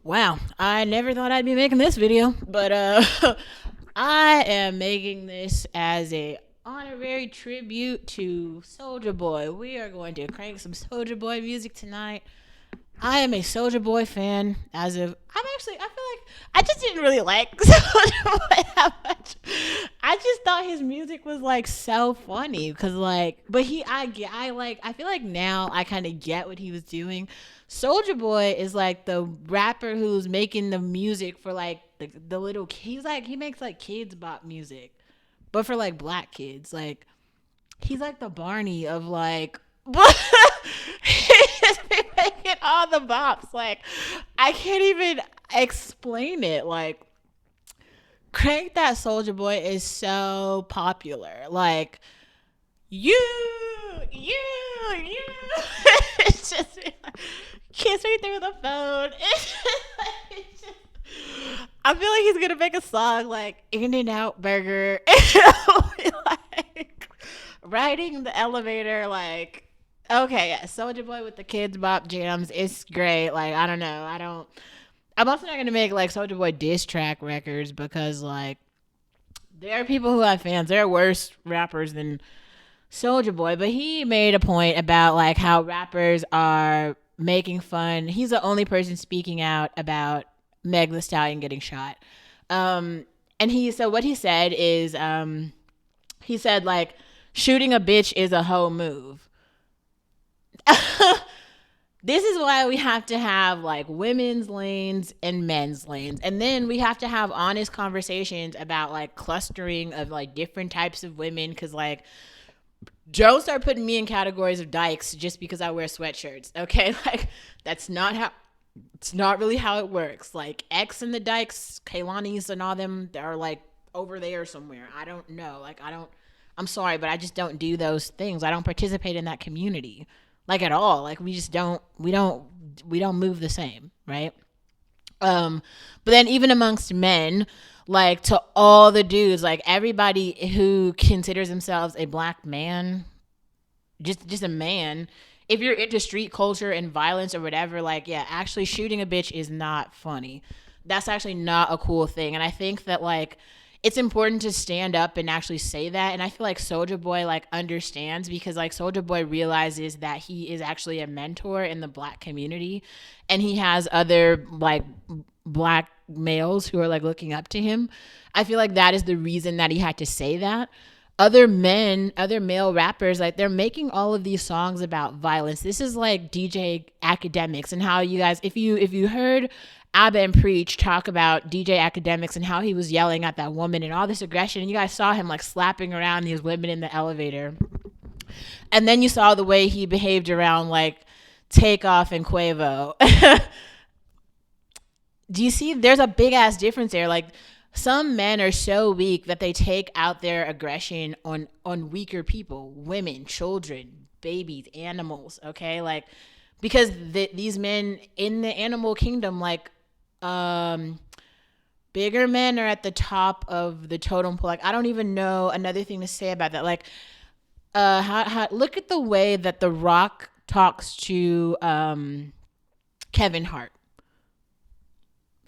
Wow, I never thought I'd be making this video, but I am making this as a honorary tribute to Soldier Boy. We are going to crank some Soldier Boy music tonight. I am a Soldier Boy fan. I feel like I just didn't really like Soldier Boy that much. I just thought his music was like so funny because but I feel like now I kind of get what he was doing. Soldier Boy is like the rapper who's making the music for like the little. He makes like kids bop music, but for like black kids. Like he's like the Barney of like. He's making all the bops. Like I can't even explain it. Like Crank That Soldier Boy is so popular. Like you, you, you. It's just kiss me through the phone. I feel like he's gonna make a song like In and Out Burger. Like riding the elevator, like okay, yeah, Soldier Boy with the kids bop jams. It's great. Like I don't know. I'm also not gonna make like Soldier Boy diss track records because like there are people who have fans. There are worse rappers than Soldier Boy, but he made a point about like how rappers are making fun. He's the only person speaking out about Meg the Stallion getting shot. And what he said is he said like shooting a bitch is a hoe move. This is why we have to have like women's lanes and men's lanes. And then we have to have honest conversations about like clustering of like different types of women. Cause like don't start putting me in categories of dykes just because I wear sweatshirts. Okay. Like that's not how it's not really how it works. Like X and the dykes, Kaylani's and all them, they're like over there somewhere. I don't know. I'm sorry, but I just don't do those things. I don't participate in that community like at all. Like we don't move the same, right? But then even amongst men, like to all the dudes, like everybody who considers themselves a black man, just a man, if you're into street culture and violence or whatever, like yeah, actually shooting a bitch is not funny. That's actually not a cool thing. And I think that like it's important to stand up and actually say that. And I feel like Soldier Boy like understands because like Soldier Boy realizes that he is actually a mentor in the black community and he has other like black males who are like looking up to him. I feel like that is the reason that he had to say that. Other male rappers, like they're making all of these songs about violence. This is like DJ Academics and how you guys, if you heard Abba and Preach talk about DJ Academics and how he was yelling at that woman and all this aggression, and you guys saw him like slapping around these women in the elevator, and then you saw the way he behaved around like Takeoff and Quavo. Do you see? There's a big ass difference there. Like some men are so weak that they take out their aggression on weaker people, women, children, babies, animals. Okay, like because these men in the animal kingdom, like um, bigger men are at the top of the totem pole. Like I don't even know another thing to say about that. Like look at the way that The Rock talks to Kevin Hart.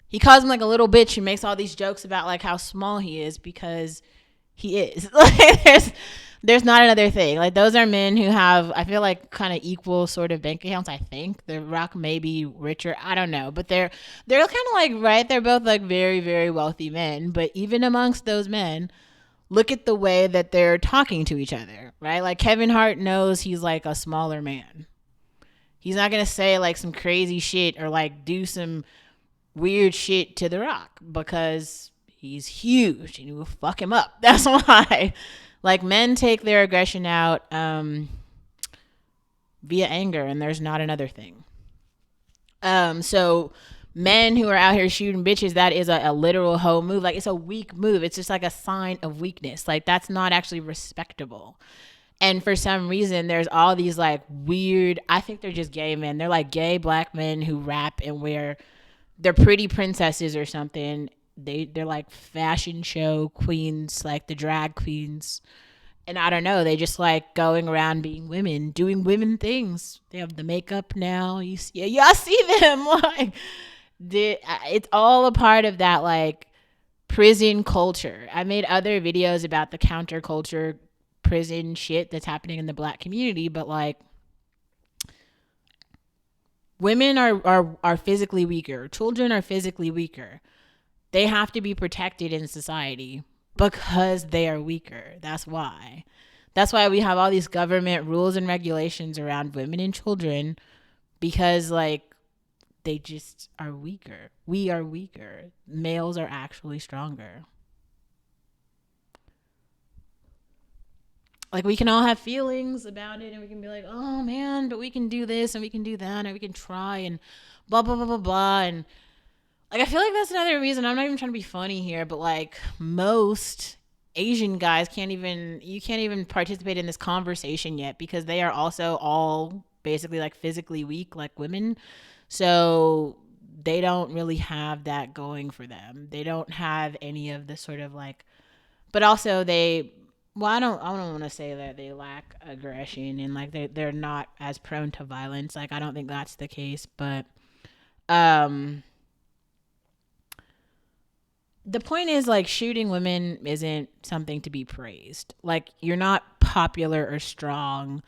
He calls him like a little bitch and makes all these jokes about like how small he is because he is. Like there's not another thing. Like those are men who have I feel like kind of equal sort of bank accounts. I think The Rock may be richer. I don't know, but they're kind of like right. They're both like very very wealthy men. But even amongst those men, look at the way that they're talking to each other. Right? Like Kevin Hart knows he's like a smaller man. He's not gonna say like some crazy shit or like do some weird shit to The Rock because he's huge and he will fuck him up. That's why. Like men take their aggression out via anger and there's not another thing. So men who are out here shooting bitches, that is a literal hoe move. Like it's a weak move. It's just like a sign of weakness. Like that's not actually respectable. And for some reason, there's all these like weird, I think they're just gay men. They're like gay black men who rap and wear they're pretty princesses or something. They're like fashion show queens, like the drag queens. And I don't know, they just like going around being women, doing women things. They have the makeup now. You see, y'all see them like It's all a part of that like prison culture. I made other videos about the counterculture prison shit that's happening in the black community, but like women are physically weaker, children are physically weaker. They have to be protected in society because they are weaker. That's why. That's why we have all these government rules and regulations around women and children, because like they just are weaker. We are weaker. Males are actually stronger. Like we can all have feelings about it and we can be like, oh man, but we can do this and we can do that and we can try and blah blah blah blah blah. And like I feel like that's another reason. I'm not even trying to be funny here, but like most Asian guys can't even participate in this conversation yet because they are also all basically like physically weak like women. So they don't really have that going for them. They don't have any of the sort of like, but also they, well, I don't want to say that they lack aggression and like they're not as prone to violence. Like I don't think that's the case, but um the point is like shooting women isn't something to be praised. Like you're not popular or strong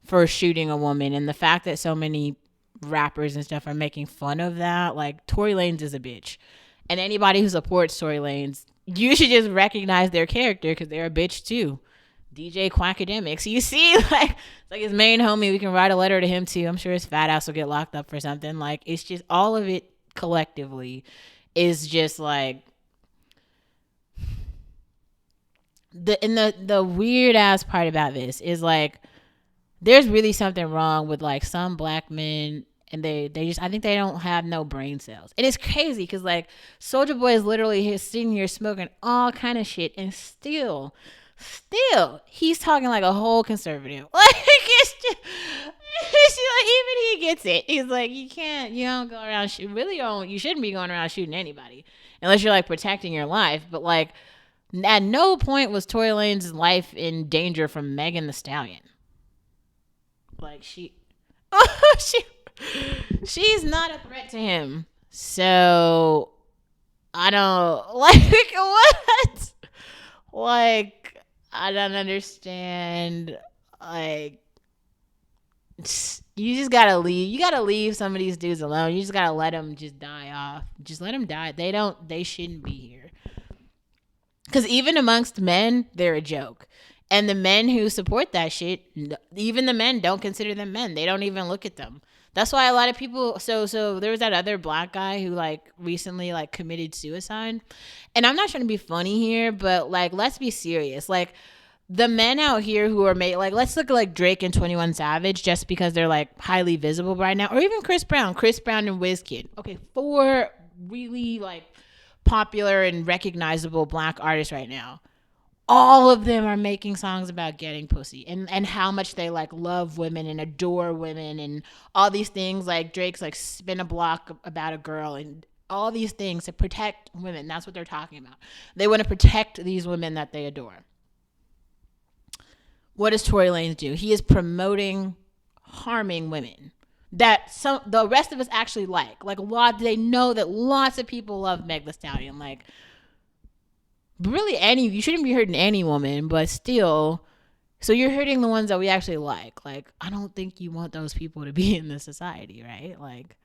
for shooting a woman, and the fact that so many rappers and stuff are making fun of that, like Tory Lanez is a bitch, and anybody who supports Tory Lanez, you should just recognize their character because they're a bitch too. DJ Quackademics, you see, like it's like his main homie. We can write a letter to him too. I'm sure his fat ass will get locked up for something. Like it's just all of it collectively is just like the weird ass part about this is like there's really something wrong with like some black men, and they just, I think they don't have no brain cells. And it's crazy because like Soldier Boy is literally sitting here smoking all kind of shit, and still he's talking like a whole conservative. Like it's just like even he gets it. He's like, you don't go around you shouldn't be going around shooting anybody unless you're like protecting your life. But like at no point was Tory Lanez's life in danger from Megan Thee Stallion. Like she she's not a threat to him. So I don't like what? Like I don't understand. Like you just gotta leave. You gotta leave some of these dudes alone. You just gotta let them just die off. Just let them die. They shouldn't be here. Because even amongst men, they're a joke. And the men who support that shit, even the men don't consider them men. They don't even look at them. That's why a lot of people. So there was that other black guy who like recently like committed suicide. And I'm not trying to be funny here, but like let's be serious. Like the men out here who are made, like let's look at like Drake and 21 Savage just because they're like highly visible right now, or even Chris Brown and Wizkid. Okay, 4 really like popular and recognizable black artists right now. All of them are making songs about getting pussy and how much they like love women and adore women and all these things. Like Drake's like spin a block about a girl and all these things to protect women. That's what they're talking about. They want to protect these women that they adore. What does Tory Lanez do? He is promoting harming women that the rest of us actually like. Like a lot, they know that lots of people love Meg Thee Stallion. Like really you shouldn't be hurting any woman, but still, so you're hurting the ones that we actually like. Like I don't think you want those people to be in the society, right? Like